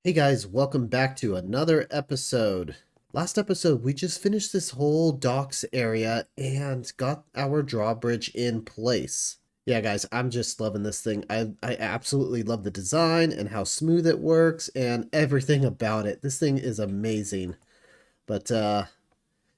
Hey guys, welcome back to another episode. Last episode, we just finished this whole docks area and got our drawbridge in place. Yeah, guys, I'm just loving this thing. I absolutely love the design and how smooth it works and everything about it. This thing is amazing. But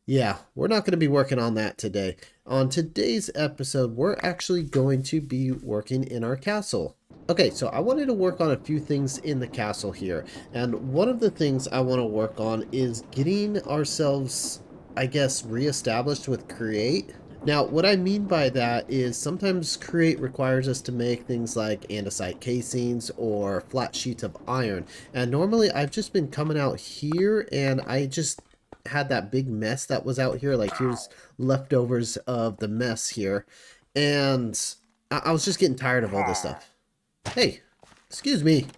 yeah, we're not going to be working on that today. On today's episode, we're actually going to be working in our castle. Okay, so I wanted to work on a few things in the castle here, and one of the things I want to work on is getting ourselves, I guess, re-established with create. Now, what I mean by that is sometimes create requires us to make things like andesite casings or flat sheets of iron, and normally I've just been coming out here and I just had that big mess that was out here. Like, here's leftovers of the mess here, and I was just getting tired of all this stuff. Hey, excuse me.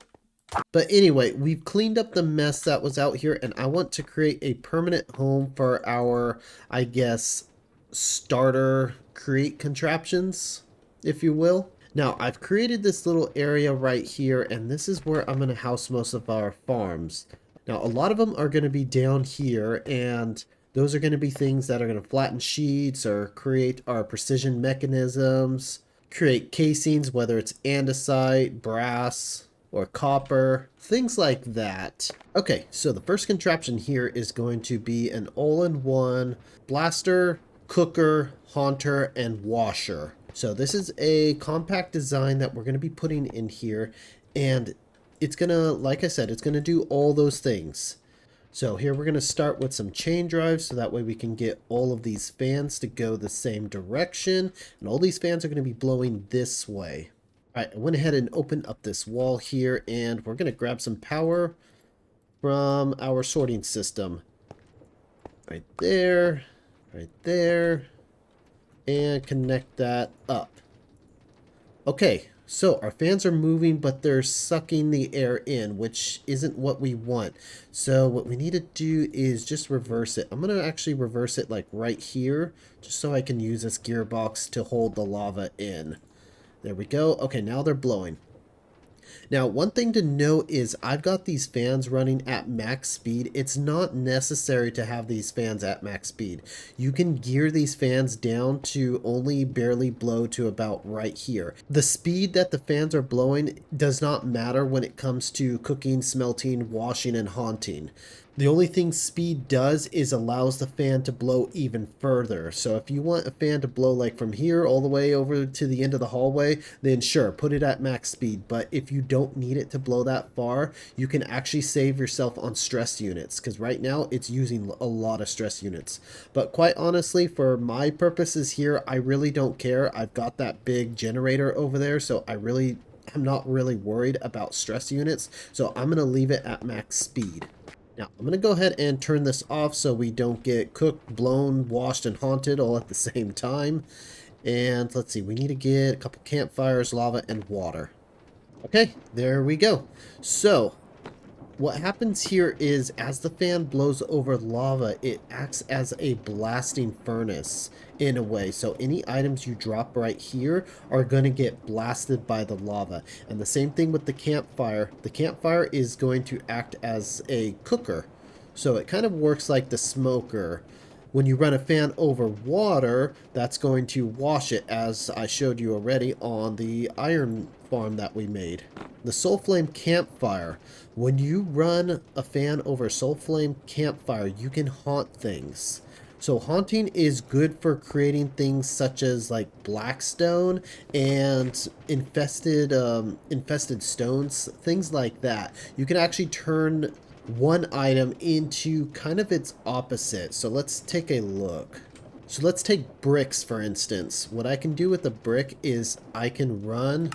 But anyway, we've cleaned up the mess that was out here, and I want to create a permanent home for our, I guess, starter create contraptions, if you will. Now, I've created this little area right here, and this is where I'm going to house most of our farms. Now, a lot of them are going to be down here, and those are going to be things that are going to flatten sheets or create our precision mechanisms, create casings, whether it's andesite, brass, or copper, things like that. Okay, so the first contraption here is going to be an all-in-one blaster, cooker, haunter, and washer. So this is a compact design that we're going to be putting in here, and it's going to, like I said, it's going to do all those things. So here we're going to start with some chain drives so that way we can get all of these fans to go the same direction. And all these fans are going to be blowing this way. All right, I went ahead and opened up this wall here, and we're going to grab some power from our sorting system. Right there, and connect that up. Okay, so our fans are moving, but they're sucking the air in, which isn't what we want. So what we need to do is just reverse it. I'm going to actually reverse it like right here, just so I can use this gearbox to hold the lava in. There we go. Okay, now they're blowing. Now, one thing to note is I've got these fans running at max speed. It's not necessary to have these fans at max speed. You can gear these fans down to only barely blow to about right here. The speed that the fans are blowing does not matter when it comes to cooking, smelting, washing, and haunting. The only thing speed does is allows the fan to blow even further. So if you want a fan to blow like from here all the way over to the end of the hallway, then sure, put it at max speed. But if you don't need it to blow that far, you can actually save yourself on stress units, because right now it's using a lot of stress units. But quite honestly, for my purposes here, I really don't care. I've got that big generator over there, so I'm not really worried about stress units. So I'm going to leave it at max speed. Now, I'm going to go ahead and turn this off so we don't get cooked, blown, washed, and haunted all at the same time. And let's see, we need to get a couple campfires, lava, and water. Okay, there we go. So, what happens here is as the fan blows over lava, it acts as a blasting furnace in a way. So any items you drop right here are going to get blasted by the lava. And the same thing with the campfire. The campfire is going to act as a cooker. So it kind of works like the smoker. When you run a fan over water, that's going to wash it, as I showed you already on the iron farm that we made. The Soul Flame Campfire. When you run a fan over Soul Flame Campfire, you can haunt things. So haunting is good for creating things such as like blackstone and infested stones, things like that. You can actually turn one item into kind of its opposite. So let's take a look. So let's take bricks, for instance. What I can do with a brick is I can run,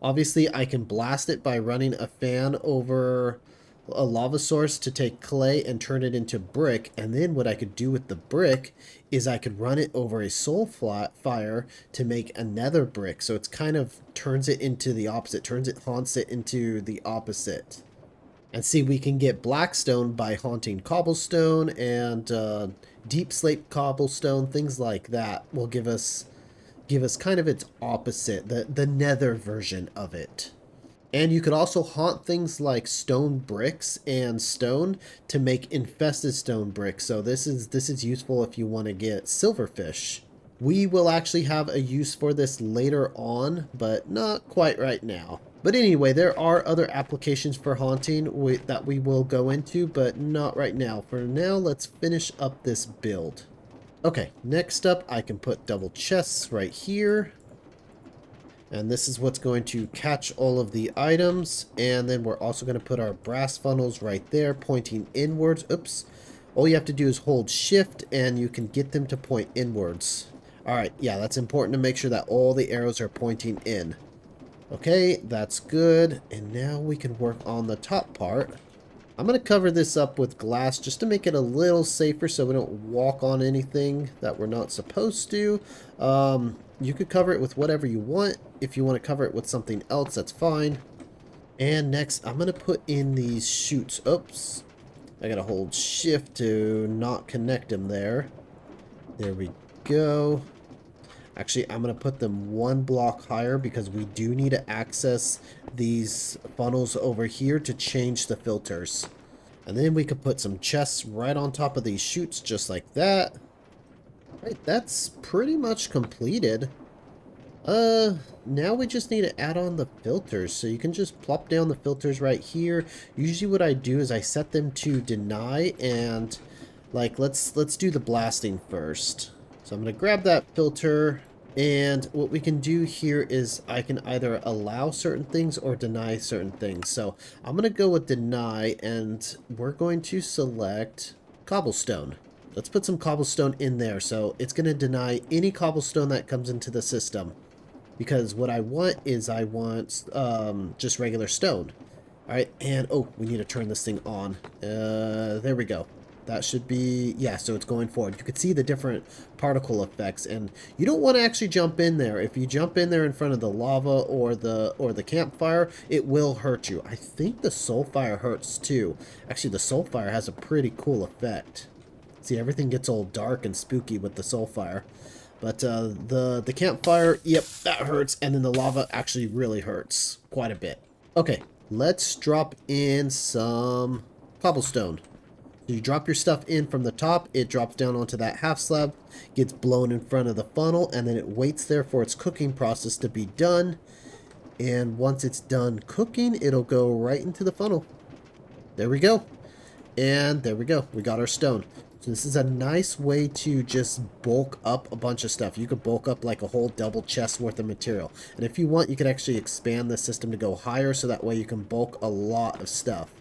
obviously I can blast it by running a fan over a lava source to take clay and turn it into brick. And then what I could do with the brick is I could run it over a soul fire to make a nether brick. So it's kind of turns it into the opposite, haunts it into the opposite. And see, we can get blackstone by haunting cobblestone, and deep slate cobblestone, things like that will give us kind of its opposite, the nether version of it. And you could also haunt things like stone bricks and stone to make infested stone bricks. So this is useful if you want to get silverfish. We will actually have a use for this later on, but not quite right now. But anyway, there are other applications for haunting that we will go into, but not right now. For now, let's finish up this build. Okay, next up, I can put double chests right here. And this is what's going to catch all of the items. And then we're also going to put our brass funnels right there, pointing inwards. Oops. All you have to do is hold shift and you can get them to point inwards. Alright, yeah, that's important to make sure that all the arrows are pointing in. Okay, that's good. And now we can work on the top part. I'm going to cover this up with glass just to make it a little safer so we don't walk on anything that we're not supposed to. You could cover it with whatever you want. If you want to cover it with something else, that's fine. And next, I'm going to put in these chutes. Oops. I got to hold shift to not connect them there. There we go. Actually, I'm going to put them one block higher because we do need to access these funnels over here to change the filters. And then we could put some chests right on top of these chutes just like that. Right, that's pretty much completed. Now we just need to add on the filters. So you can just plop down the filters right here. Usually what I do is I set them to deny and like let's do the blasting first. So I'm going to grab that filter, and what we can do here is I can either allow certain things or deny certain things. So I'm going to go with deny, and we're going to select cobblestone. Let's put some cobblestone in there. So it's going to deny any cobblestone that comes into the system, because what I want is I want just regular stone. All right, and oh, we need to turn this thing on. There we go. That should be, yeah, so it's going forward. You can see the different particle effects, and you don't want to actually jump in there. If you jump in there in front of the lava or the campfire, it will hurt you. I think the soulfire hurts too. Actually, the soulfire has a pretty cool effect. See, everything gets all dark and spooky with the soulfire. But the campfire, yep, that hurts, and then the lava actually really hurts quite a bit. Okay, let's drop in some cobblestone. So you drop your stuff in from the top, it drops down onto that half slab, gets blown in front of the funnel, and then it waits there for its cooking process to be done. And once it's done cooking, it'll go right into the funnel. There we go. And there we go. We got our stone. So this is a nice way to just bulk up a bunch of stuff. You could bulk up like a whole double chest worth of material. And if you want, you could actually expand the system to go higher, so that way you can bulk a lot of stuff.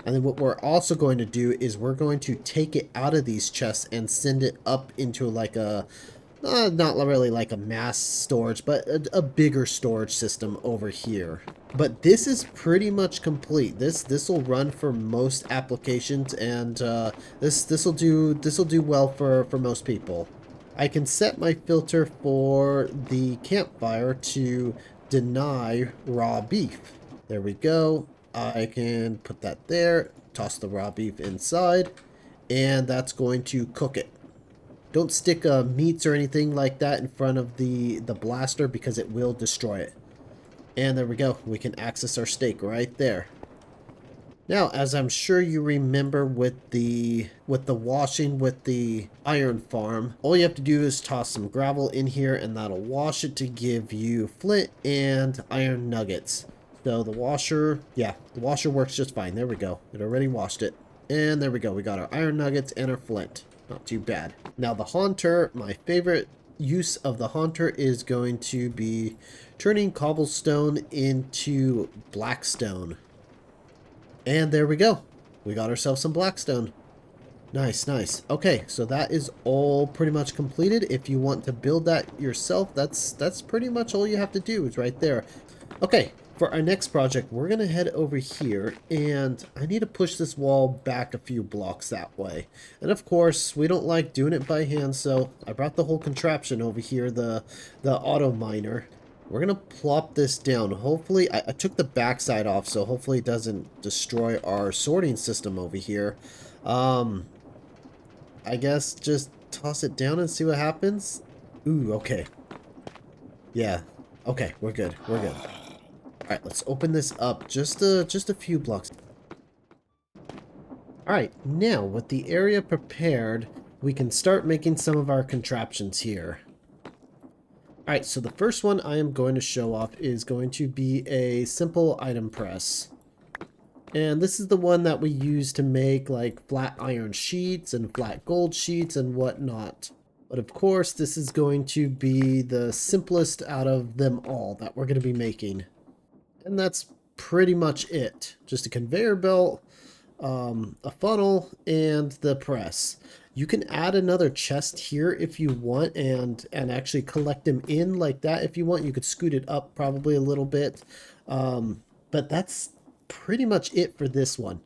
And then what we're also going to do is we're going to take it out of these chests and send it up into like a, not really like a mass storage, but a bigger storage system over here. But this is pretty much complete. This will run for most applications, and this will do well for most people. I can set my filter for the campfire to deny raw beef. There we go. I can put that there, toss the raw beef inside, and that's going to cook it. Don't stick meats or anything like that in front of the blaster, because it will destroy it. And there we go. We can access our steak right there. Now, as I'm sure you remember with the washing with the iron farm, all you have to do is toss some gravel in here, and that'll wash it to give you flint and iron nuggets. So the washer, yeah, the washer works just fine. There we go. It already washed it. And there we go. We got our iron nuggets and our flint. Not too bad. Now the haunter, my favorite use of the haunter is going to be turning cobblestone into blackstone. And there we go. We got ourselves some blackstone. Nice, nice. Okay, so that is all pretty much completed. If you want to build that yourself, that's pretty much all you have to do is right there. Okay, for our next project, we're going to head over here, and I need to push this wall back a few blocks that way. And of course, we don't like doing it by hand, so I brought the whole contraption over here, the auto miner. We're going to plop this down. Hopefully, I took the backside off, so hopefully it doesn't destroy our sorting system over here. I guess just toss it down and see what happens. Ooh, okay. Yeah. Okay, we're good. We're good. Alright, let's open this up just a few blocks. Alright, now with the area prepared, we can start making some of our contraptions here. Alright, so the first one I am going to show off is going to be a simple item press. And this is the one that we use to make like flat iron sheets and flat gold sheets and whatnot. But of course, this is going to be the simplest out of them all that we're going to be making. And that's pretty much it. Just a conveyor belt, a funnel, and the press. You can add another chest here if you want and actually collect them in like that if you want. You could scoot it up probably a little bit. But that's pretty much it for this one.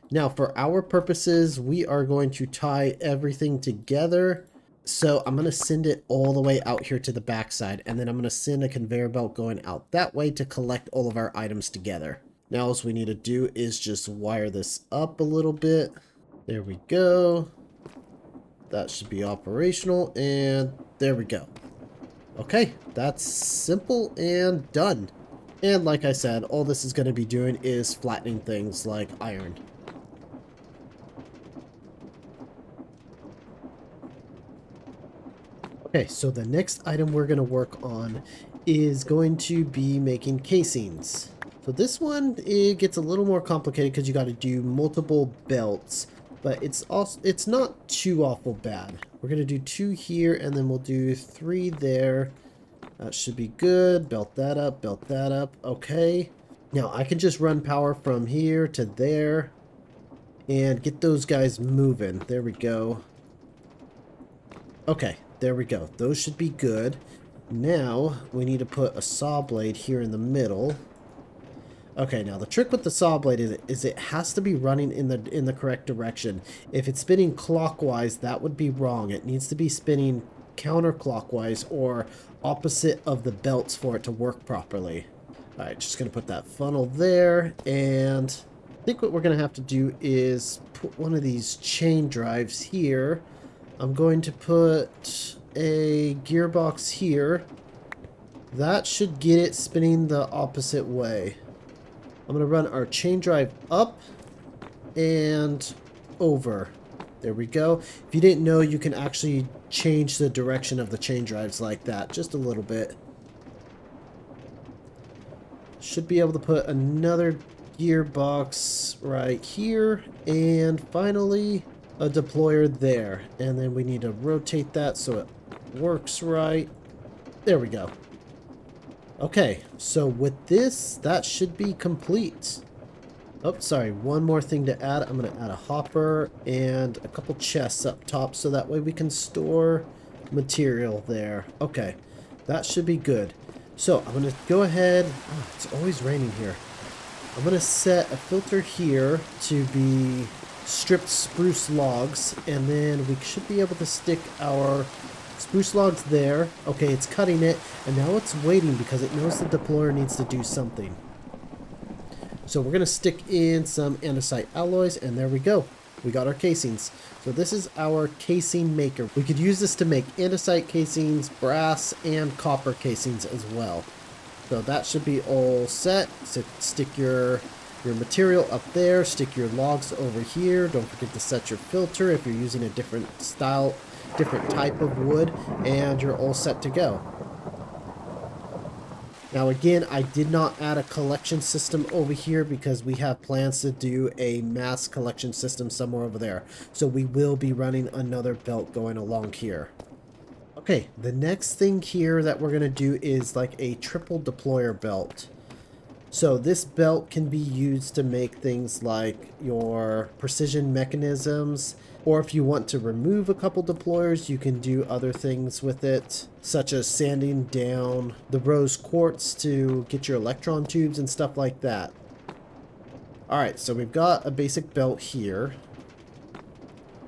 Now for our purposes, we are going to tie everything together. So I'm going to send it all the way out here to the backside, and then I'm going to send a conveyor belt going out that way to collect all of our items together. Now all we need to do is just wire this up a little bit. There we go. That should be operational, and there we go. Okay, that's simple and done. And like I said, all this is going to be doing is flattening things like iron. Okay, so the next item we're going to work on is going to be making casings. So this one, it gets a little more complicated because you got to do multiple belts, but it's not too awful bad. We're going to do 2 here, and then we'll do 3 there. That should be good. Belt that up, belt that up. Okay. Now I can just run power from here to there and get those guys moving. There we go. Okay. There we go. Those should be good. Now we need to put a saw blade here in the middle. Okay, now the trick with the saw blade is it has to be running in the correct direction. If it's spinning clockwise, that would be wrong. It needs to be spinning counterclockwise or opposite of the belts for it to work properly. All right, just gonna put that funnel there, and I think what we're gonna have to do is put one of these chain drives here. I'm going to put a gearbox here. That should get it spinning the opposite way. I'm going to run our chain drive up and over. There we go. If you didn't know, you can actually change the direction of the chain drives like that, just a little bit. Should be able to put another gearbox right here, and finally a deployer there, and then we need to rotate that so it works right. There we go. Okay, so with this, that should be complete. Oh, sorry, one more thing to add. I'm going to add a hopper and a couple chests up top so that way we can store material there. Okay, that should be good. So I'm going to go ahead. Oh, it's always raining here. I'm going to set a filter here to be stripped spruce logs, and then we should be able to stick our spruce logs there. Okay, it's cutting it, and now it's waiting because it knows the deployer needs to do something. So we're going to stick in some andesite alloys, and there we go. We got our casings. So this is our casing maker. We could use this to make andesite casings, brass, and copper casings as well. So that should be all set. So stick your material up there, stick your logs over here. Don't forget to set your filter if you're using a different style, different type of wood, and you're all set to go. Now again, I did not add a collection system over here because we have plans to do a mass collection system somewhere over there. So we will be running another belt going along here. Okay, the next thing here that we're going to do is like a triple deployer belt. So this belt can be used to make things like your precision mechanisms, or if you want to remove a couple deployers, you can do other things with it, such as sanding down the rose quartz to get your electron tubes and stuff like that. Alright, so we've got a basic belt here.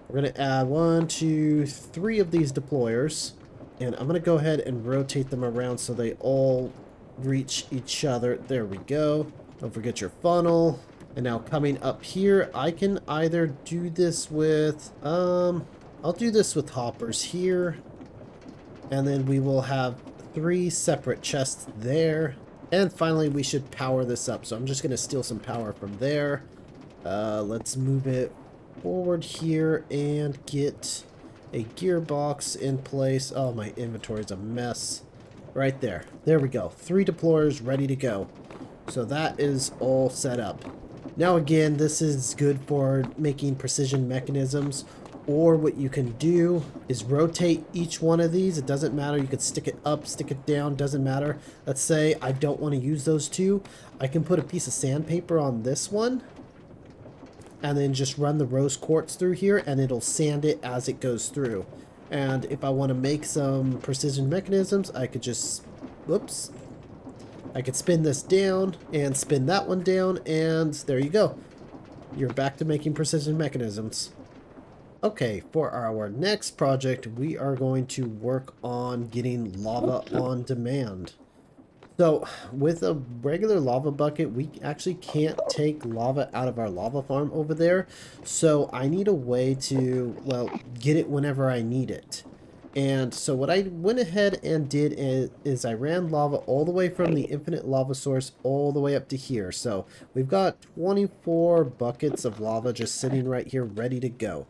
We're going to add 1, 2, 3 of these deployers, and I'm going to go ahead and rotate them around so they all reach each other. There we go. Don't forget your funnel. And now coming up here, I can either do this with I'll do this with hoppers here, and then we will have 3 separate chests there, And finally, we should power this up. So I'm just going to steal some power from there. Let's move it forward here and get a gearbox in place. Oh, my inventory is a mess. Right there. There we go. 3 deployers ready to go. So that is all set up. Now again, this is good for making precision mechanisms, or what you can do is rotate each one of these. It doesn't matter. You could stick it up, stick it down, doesn't matter. Let's say I don't want to use those two. I can put a piece of sandpaper on this one and then just run the rose quartz through here and it'll sand it as it goes through. And if I want to make some precision mechanisms, I could just, whoops, I could spin this down and spin that one down, and there you go. You're back to making precision mechanisms. Okay, for our next project, we are going to work on getting lava on demand. So with a regular lava bucket, we actually can't take lava out of our lava farm over there. So I need a way to, well, get it whenever I need it. And so what I went ahead and did is I ran lava all the way from the infinite lava source all the way up to here. So we've got 24 buckets of lava just sitting right here ready to go.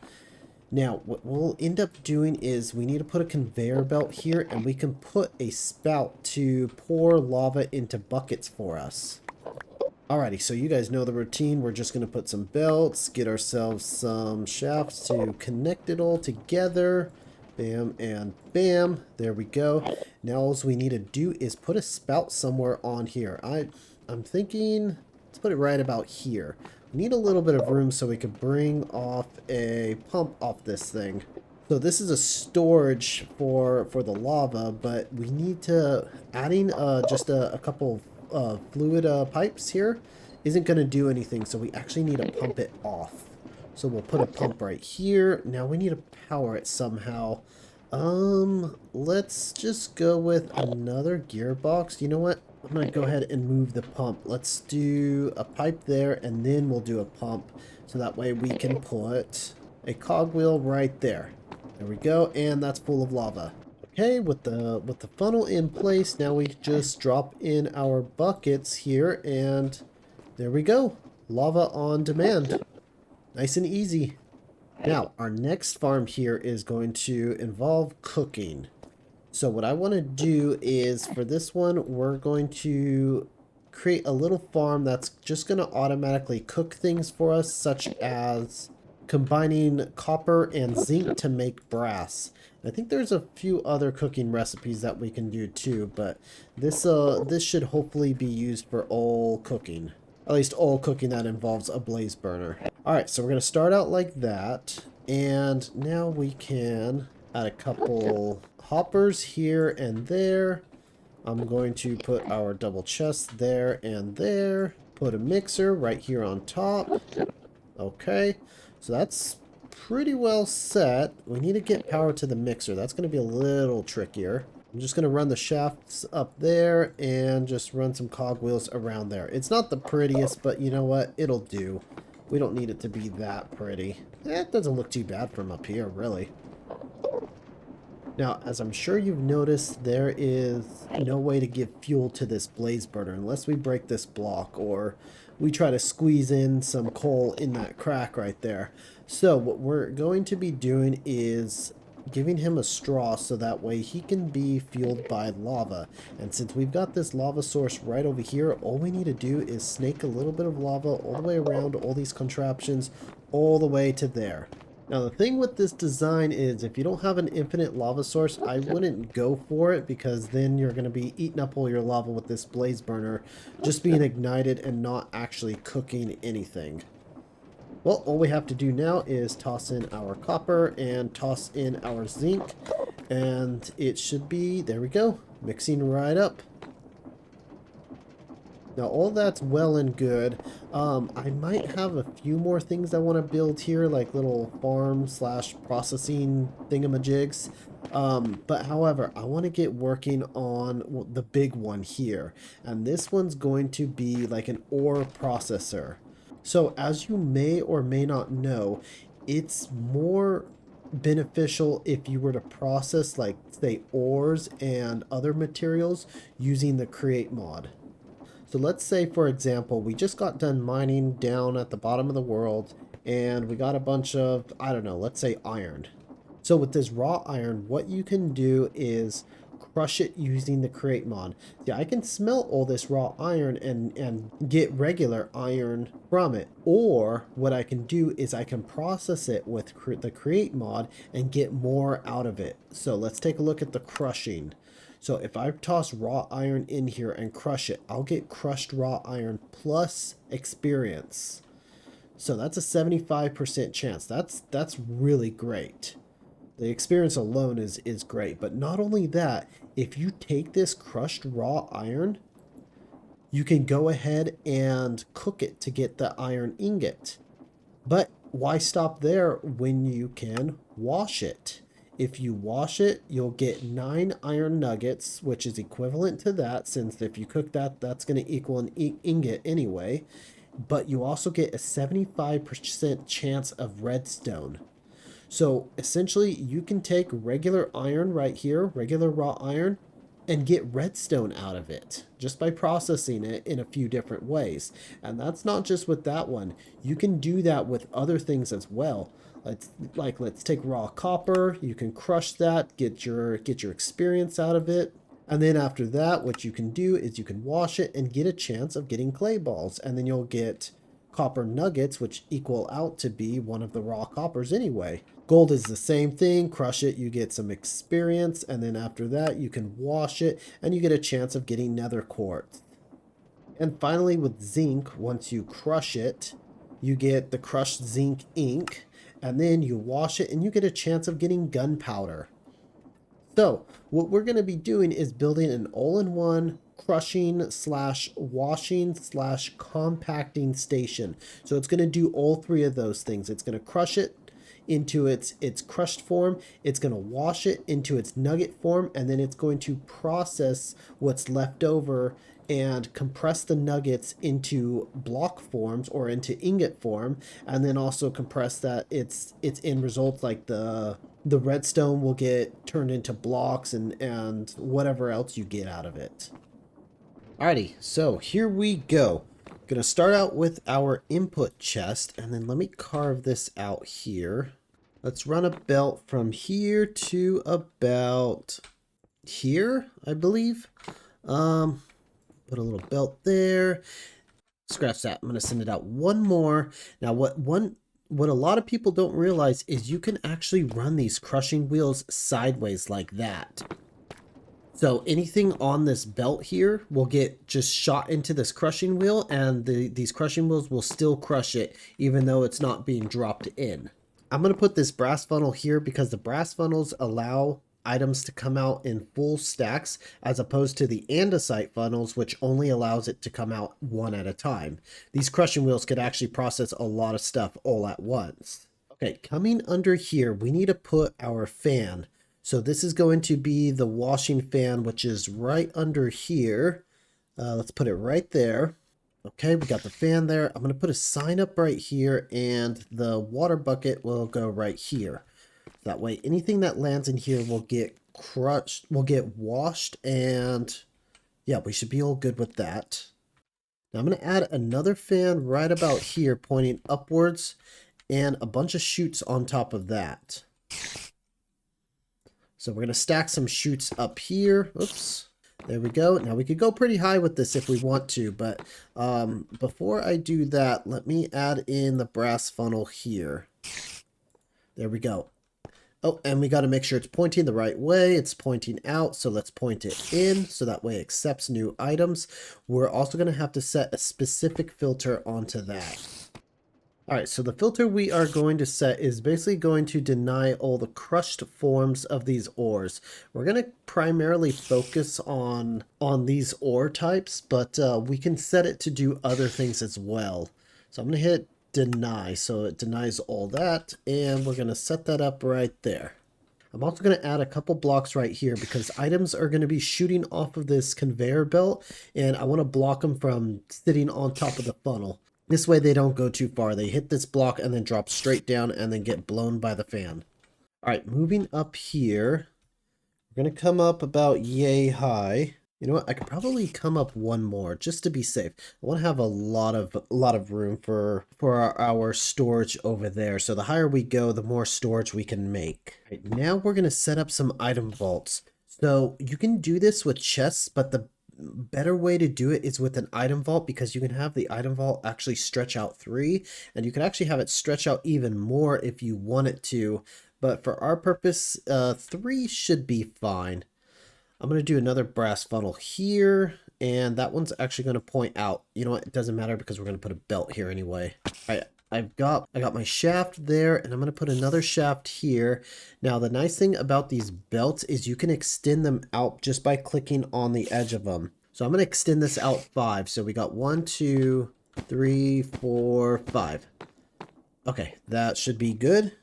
Now, what we'll end up doing is we need to put a conveyor belt here, and we can put a spout to pour lava into buckets for us. Alrighty, so you guys know the routine. We're just going to put some belts, get ourselves some shafts to connect it all together. Bam and bam. There we go. Now all we need to do is put a spout somewhere on here. I'm thinking, let's put it right about here. We need a little bit of room so we can bring off a pump off this thing. So this is a storage for the lava, but we need to, adding just a couple fluid pipes here isn't going to do anything, so we actually need to pump it off. So we'll put a pump right here. Now we need to power it somehow. Let's just go with another gearbox. You know what? I'm going to go ahead and move the pump. Let's do a pipe there, and then we'll do a pump. So that way we can put a cogwheel right there. There we go, and that's full of lava. Okay, with the funnel in place, now we just drop in our buckets here, and there we go. Lava on demand. Nice and easy. Now, our next farm here is going to involve cooking. So what I want to do is, for this one, we're going to create a little farm that's just going to automatically cook things for us, such as combining copper and zinc to make brass. I think there's a few other cooking recipes that we can do too, but this should hopefully be used for all cooking. At least all cooking that involves a blaze burner. Alright, so we're going to start out like that. And now we can add a couple hoppers here and there. I'm going to put our double chest there and there. Put a mixer right here on top. Okay, so that's pretty well set. We need to get power to the mixer. That's going to be a little trickier. I'm just going to run the shafts up there and just run some cogwheels around there. It's not the prettiest, but you know what? It'll do. We don't need it to be that pretty. It doesn't look too bad from up here, really. Now, as I'm sure you've noticed, there is no way to give fuel to this blaze burner unless we break this block or we try to squeeze in some coal in that crack right there. So what we're going to be doing is giving him a straw so that way he can be fueled by lava. And since we've got this lava source right over here, all we need to do is snake a little bit of lava all the way around all these contraptions all the way to there. Now the thing with this design is if you don't have an infinite lava source, I wouldn't go for it, because then you're going to be eating up all your lava with this blaze burner just being ignited and not actually cooking anything. Well, all we have to do now is toss in our copper and toss in our zinc, and it should be, there we go, mixing right up. Now all that's well and good. I might have a few more things I want to build here, like little farm / processing thingamajigs. But however, I want to get working on the big one here, and this one's going to be like an ore processor. So as you may or may not know, it's more beneficial if you were to process, like, say, ores and other materials using the create mod. So let's say, for example, we just got done mining down at the bottom of the world and we got a bunch of, I don't know, let's say iron. So with this raw iron, what you can do is crush it using the create mod. Yeah, I can smelt all this raw iron and get regular iron from it. Or what I can do is I can process it with the create mod and get more out of it. So let's take a look at the crushing. So if I toss raw iron in here and crush it, I'll get crushed raw iron plus experience. So that's a 75% chance. That's really great. The experience alone is great, but not only that, if you take this crushed raw iron, you can go ahead and cook it to get the iron ingot. But why stop there when you can wash it? If you wash it, you'll get 9 iron nuggets, which is equivalent to that, since if you cook that, that's going to equal an ingot anyway. But you also get a 75% chance of redstone. So essentially, you can take regular iron right here, regular raw iron, and get redstone out of it just by processing it in a few different ways. And that's not just with that one. You can do that with other things as well. Let's take raw copper. You can crush that, get your experience out of it. And then after that, what you can do is you can wash it and get a chance of getting clay balls. And then you'll get copper nuggets, which equal out to be one of the raw coppers anyway. Gold is the same thing. Crush it, you get some experience. And then after that, you can wash it and you get a chance of getting nether quartz. And finally with zinc, once you crush it, you get the crushed zinc ink. And then you wash it and you get a chance of getting gunpowder. So what we're going to be doing is building an all-in-one crushing slash washing slash compacting station. So it's going to do all three of those things. It's going to crush it into its crushed form. It's going to wash it into its nugget form, and then it's going to process what's left over and compress the nuggets into block forms or into ingot form, and then also compress that its end results, like the redstone will get turned into blocks and whatever else you get out of it. Alrighty, so here we go. Gonna start out with our input chest, and then let me carve this out here. Let's run a belt from here to about here, I believe. Put a little belt there. Scratch that. I'm gonna send it out one more. Now what a lot of people don't realize is you can actually run these crushing wheels sideways like that. So anything on this belt here will get just shot into this crushing wheel, and these crushing wheels will still crush it even though it's not being dropped in. I'm going to put this brass funnel here because the brass funnels allow items to come out in full stacks, as opposed to the andesite funnels, which only allows it to come out one at a time. These crushing wheels could actually process a lot of stuff all at once. Okay, coming under here, we need to put our fan. So this is going to be the washing fan, which is right under here. Let's put it right there. Okay, we got the fan there. I'm going to put a sign up right here, and the water bucket will go right here. That way, anything that lands in here will get crushed, will get washed, and yeah, we should be all good with that. Now I'm going to add another fan right about here, pointing upwards, and a bunch of chutes on top of that. So we're going to stack some chutes up here. Oops. There we go. Now we could go pretty high with this if we want to, but before I do that, let me add in the brass funnel here. There we go. Oh, and we got to make sure it's pointing the right way. It's pointing out, so let's point it in so that way it accepts new items. We're also going to have to set a specific filter onto that. All right, so the filter we are going to set is basically going to deny all the crushed forms of these ores. We're going to primarily focus on these ore types, but we can set it to do other things as well. So I'm going to hit deny, so it denies all that, and we're going to set that up right there. I'm also going to add a couple blocks right here because items are going to be shooting off of this conveyor belt, and I want to block them from sitting on top of the funnel. This way they don't go too far. They hit this block and then drop straight down and then get blown by the fan. All right, moving up here, we're going to come up about yay high. You know what? I could probably come up one more just to be safe. I want to have a lot of room for our storage over there. So the higher we go, the more storage we can make. Right, now we're going to set up some item vaults. So you can do this with chests, but the better way to do it is with an item vault, because you can have the item vault actually stretch out 3, and you can actually have it stretch out even more if you want it to. But for our purpose, 3 should be fine. I'm going to do another brass funnel here, and that one's actually going to point out. You know what? It doesn't matter because we're going to put a belt here anyway. All right, I got my shaft there, and I'm going to put another shaft here. Now, the nice thing about these belts is you can extend them out just by clicking on the edge of them. So I'm going to extend this out 5. So we got 1, 2, 3, 4, 5. Okay, that should be good.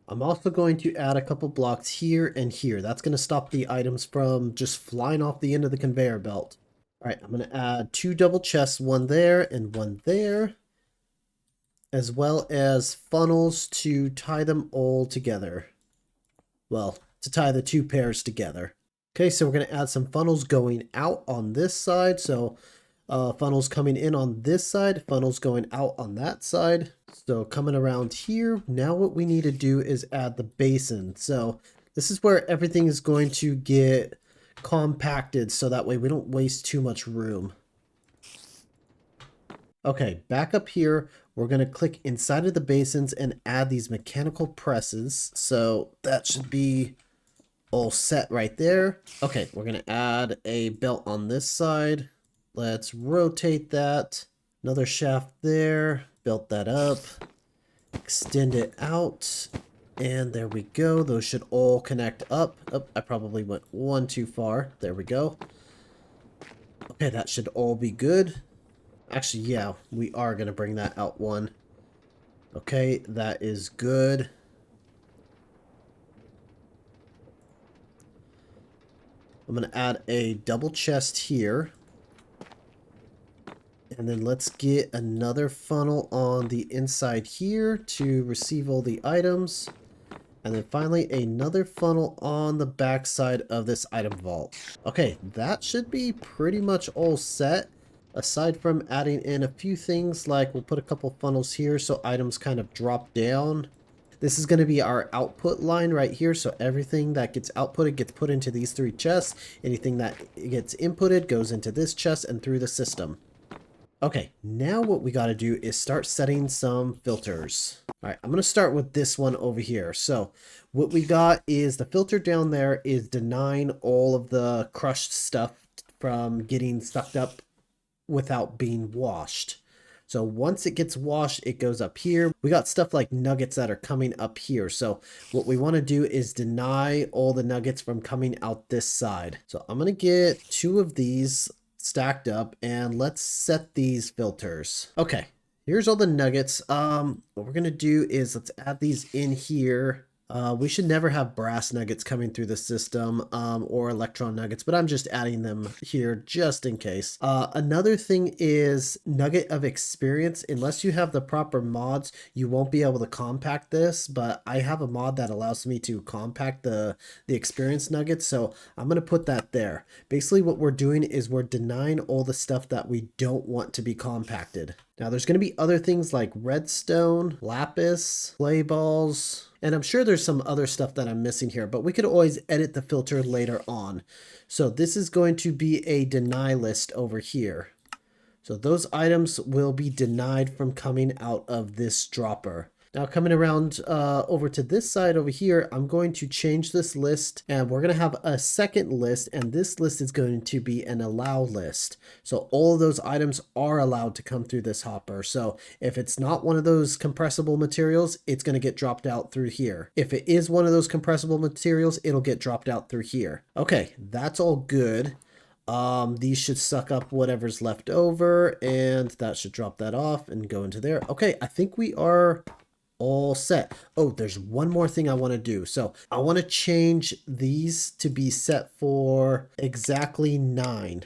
I'm also going to add a couple blocks here and here. That's going to stop the items from just flying off the end of the conveyor belt. All right, I'm going to add 2 double chests, 1 there and 1 there, as well as funnels to tie them all together. Well, to tie the 2 pairs together. Okay, so we're going to add some funnels going out on this side. So funnels coming in on this side, funnels going out on that side. So coming around here, now what we need to do is add the basin. So this is where everything is going to get compacted, so that way we don't waste too much room. Okay, back up here, we're going to click inside of the basins and add these mechanical presses. So that should be all set right there. Okay, we're going to add a belt on this side. Let's rotate that. Another shaft there. Belt that up. Extend it out. And there we go. Those should all connect up. Oh, I probably went one too far. There we go. Okay, that should all be good. Actually, yeah, we are going to bring that out 1. Okay, that is good. I'm going to add a double chest here. And then let's get another funnel on the inside here to receive all the items. And then finally another funnel on the back side of this item vault. Okay, that should be pretty much all set. Aside from adding in a few things, like we'll put a couple funnels here so items kind of drop down. This is going to be our output line right here. So everything that gets outputted gets put into these 3 chests. Anything that gets inputted goes into this chest and through the system. Okay, now what we got to do is start setting some filters. All right, I'm going to start with this one over here. So what we got is the filter down there is denying all of the crushed stuff from getting sucked up without being washed. So once it gets washed, it goes up here. We got stuff like nuggets that are coming up here. So what we want to do is deny all the nuggets from coming out this side. So I'm going to get 2 of these stacked up, and let's set these filters. Okay, here's all the nuggets. What we're gonna do is let's add these in here. We should never have brass nuggets coming through the system, or electron nuggets, but I'm just adding them here just in case. Another thing is nugget of experience. Unless you have the proper mods, you won't be able to compact this, but I have a mod that allows me to compact the experience nuggets, so I'm going to put that there. Basically what we're doing is we're denying all the stuff that we don't want to be compacted. Now there's going to be other things like redstone, lapis, clay balls, and I'm sure there's some other stuff that I'm missing here, but we could always edit the filter later on. So this is going to be a deny list over here. So those items will be denied from coming out of this dropper. Now coming around over to this side over here, I'm going to change this list, and we're going to have a second list, and this list is going to be an allow list. So all of those items are allowed to come through this hopper. So if it's not one of those compressible materials, it's going to get dropped out through here. If it is one of those compressible materials, it'll get dropped out through here. Okay, that's all good. These should suck up whatever's left over, and that should drop that off and go into there. Okay, I think we are all set. Oh, there's one more thing I want to do. So I want to change these to be set for exactly 9.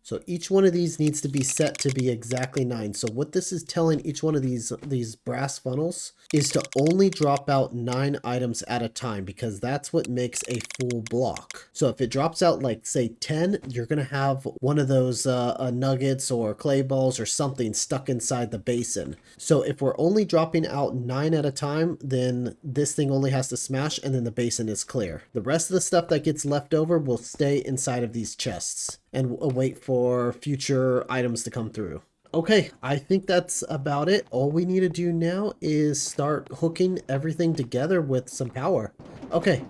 So each one of these needs to be set to be exactly 9. So what this is telling each one of these brass funnels is to only drop out 9 items at a time, because that's what makes a full block. So if it drops out like say 10, you're going to have one of those nuggets or clay balls or something stuck inside the basin. So if we're only dropping out 9 at a time, then this thing only has to smash and then the basin is clear. The rest of the stuff that gets left over will stay inside of these chests and wait for future items to come through. Okay, I think that's about it. All we need to do now is start hooking everything together with some power. Okay,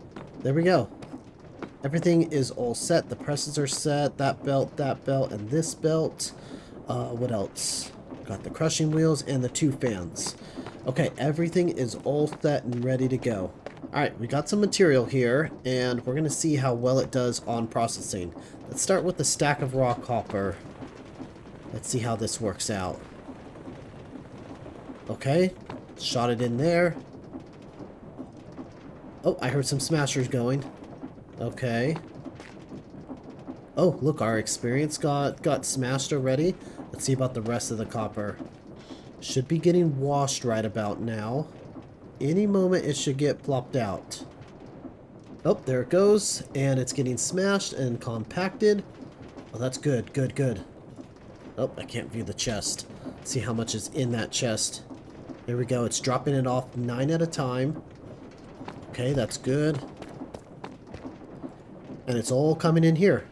there we go. Everything is all set. The presses are set. That belt, and this belt. What else? Got the crushing wheels and the 2 fans. Okay, everything is all set and ready to go. Alright, we got some material here, and we're going to see how well it does on processing. Let's start with the stack of raw copper. Let's see how this works out. Okay, shot it in there. Oh, I heard some smashers going. Okay. Oh, look, our experience got smashed already. Let's see about the rest of the copper. Should be getting washed right about now. Any moment it should get plopped out. Oh, there it goes. And it's getting smashed and compacted. Oh, that's good, good, good. Oh, I can't view the chest. Let's see how much is in that chest. There we go. It's dropping it off 9 at a time. Okay, that's good. And it's all coming in here.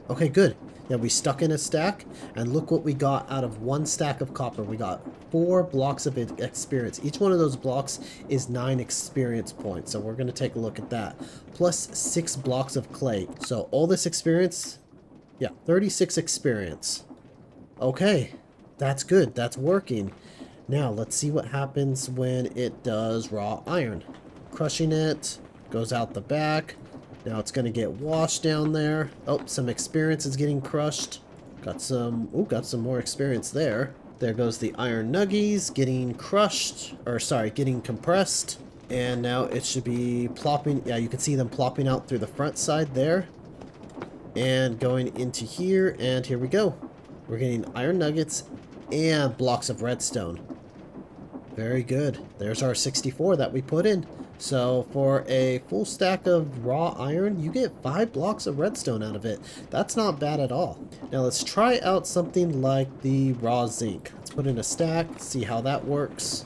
Okay, good. Yeah, we stuck in a stack, and look what we got out of 1 stack of copper. We got 4 blocks of experience. Each one of those blocks is 9 experience points, so we're going to take a look at that. Plus 6 blocks of clay. So all this experience, yeah, 36 experience. Okay, that's good. That's working. Now, let's see what happens when it does raw iron. Crushing it, goes out the back. Now it's going to get washed down there. Oh, some experience is getting crushed. Got some more experience there. There goes the iron nuggies getting crushed, or sorry, getting compressed. And now it should be plopping. Yeah, you can see them plopping out through the front side there. And going into here, and here we go. We're getting iron nuggets and blocks of redstone. Very good. There's our 64 that we put in. So for a full stack of raw iron, you get 5 blocks of redstone out of it. That's not bad at all. Now let's try out something like the raw zinc. Let's put in a stack, see how that works.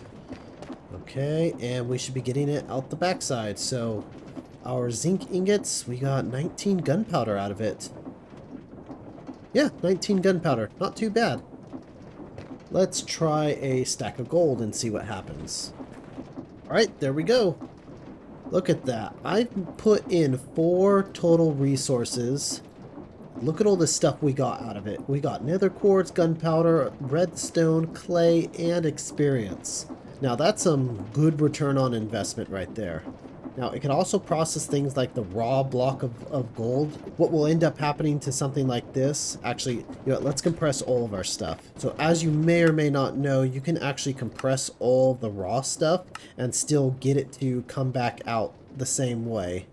Okay, and we should be getting it out the backside. So our zinc ingots, we got 19 gunpowder out of it. Yeah, 19 gunpowder. Not too bad. Let's try a stack of gold and see what happens. Alright, there we go. Look at that. I've put in 4 total resources. Look at all the stuff we got out of it. We got nether quartz, gunpowder, redstone, clay, and experience. Now that's some good return on investment right there. Now it can also process things like the raw block of gold. What will end up happening to something like this, actually, you know, let's compress all of our stuff. So as you may or may not know, you can actually compress all the raw stuff and still get it to come back out the same way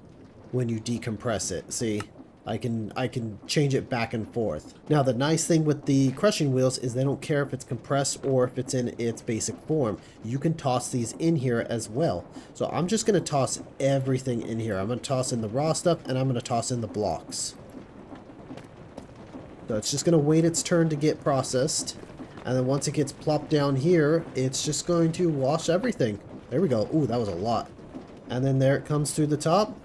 when you decompress it. See? I can change it back and forth. Now the nice thing with the crushing wheels is they don't care if it's compressed or if it's in its basic form. You can toss these in here as well. So I'm just going to toss everything in here. I'm going to toss in the raw stuff and I'm going to toss in the blocks. So it's just going to wait its turn to get processed. And then once it gets plopped down here, it's just going to wash everything. There we go. Ooh, that was a lot. And then there it comes through the top.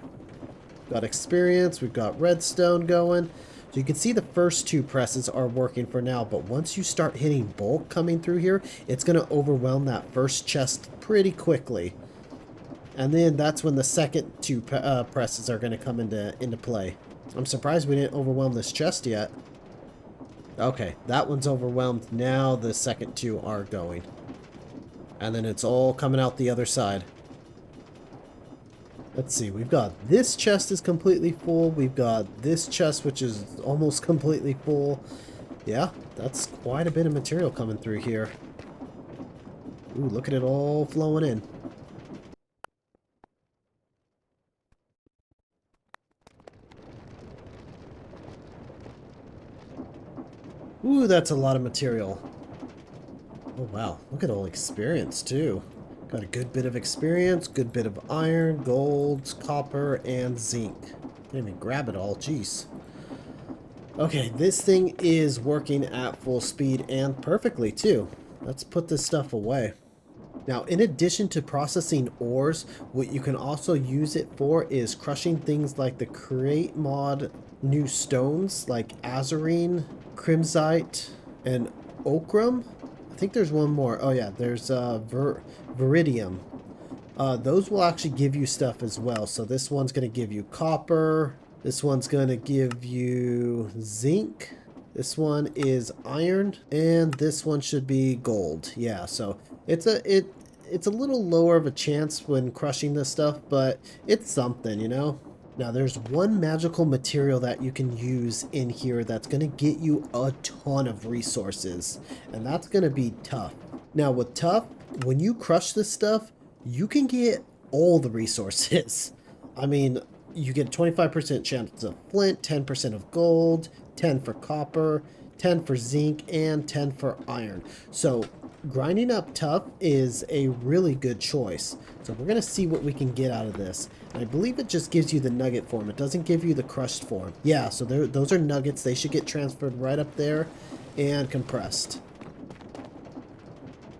Got experience, we've got redstone going. So you can see the first 2 presses are working for now, but once you start hitting bulk coming through here, it's going to overwhelm that first chest pretty quickly. And then that's when the second 2 presses are going to come into play. I'm surprised we didn't overwhelm this chest yet. Okay, that one's overwhelmed. Now the second 2 are going. And then it's all coming out the other side. Let's see, we've got this chest is completely full. We've got this chest, which is almost completely full. Yeah, that's quite a bit of material coming through here. Ooh, look at it all flowing in. Ooh, that's a lot of material. Oh wow, look at all experience too. Got a good bit of experience, good bit of iron, gold, copper, and zinc. Didn't even grab it all, jeez. Okay, this thing is working at full speed and perfectly too. Let's put this stuff away. Now, in addition to processing ores, what you can also use it for is crushing things like the Create mod new stones like azurine, crimsite, and ochrum. I think there's one more. Oh yeah, there's viridium. Those will actually give you stuff as well. So this one's going to give you copper. This one's going to give you zinc. This one is iron, and this one should be gold. Yeah, so it's a little lower of a chance when crushing this stuff, but it's something, you know? Now there's one magical material that you can use in here that's going to get you a ton of resources, and that's going to be tough. Now with tough, when you crush this stuff, you can get all the resources. I mean, you get 25% chance of flint, 10% of gold, 10 for copper, 10 for zinc, and 10 for iron. So grinding up tough is a really good choice. So we're going to see what we can get out of this. And I believe it just gives you the nugget form. It doesn't give you the crushed form. Yeah, so those are nuggets. They should get transferred right up there and compressed.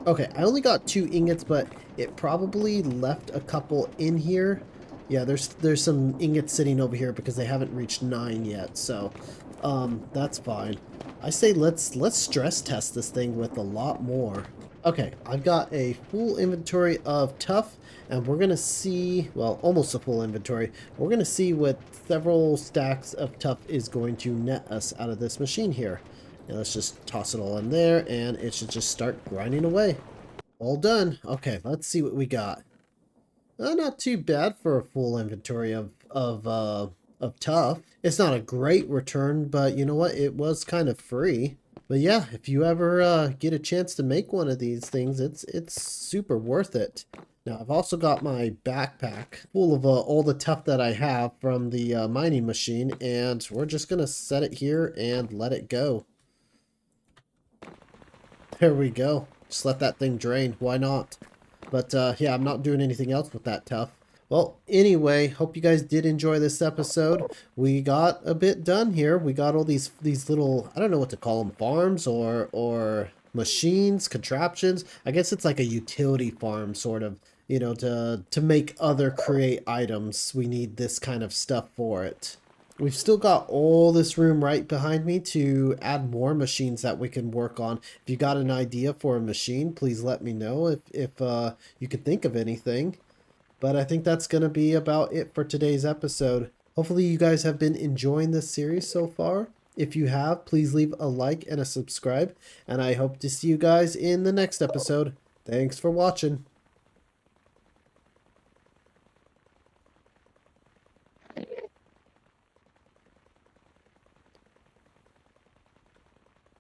Okay, I only got 2 ingots, but it probably left a couple in here. Yeah, there's some ingots sitting over here because they haven't reached 9 yet, so that's fine. I say let's stress test this thing with a lot more. Okay, I've got a full inventory of tough, and we're gonna see, well, almost a full inventory. We're gonna see what several stacks of tough is going to net us out of this machine here. Now let's just toss it all in there, and it should just start grinding away. All done. Okay, let's see what we got. Not too bad for a full inventory of tough. It's not a great return, but you know what? It was kind of free. But yeah, if you ever get a chance to make one of these things, it's super worth it. Now I've also got my backpack full of all the tough that I have from the mining machine, and we're just gonna set it here and let it go. There we go. Just let that thing drain. Why not? But yeah, I'm not doing anything else with that tough. Well, anyway, hope you guys did enjoy this episode. We got a bit done here. We got all these little, I don't know what to call them, farms or machines, contraptions. I guess it's like a utility farm sort of, you know, to make other create items. We need this kind of stuff for it. We've still got all this room right behind me to add more machines that we can work on. If you got an idea for a machine, please let me know if you could think of anything. But I think that's going to be about it for today's episode. Hopefully you guys have been enjoying this series so far. If you have, please leave a like and a subscribe. And I hope to see you guys in the next episode. Thanks for watching.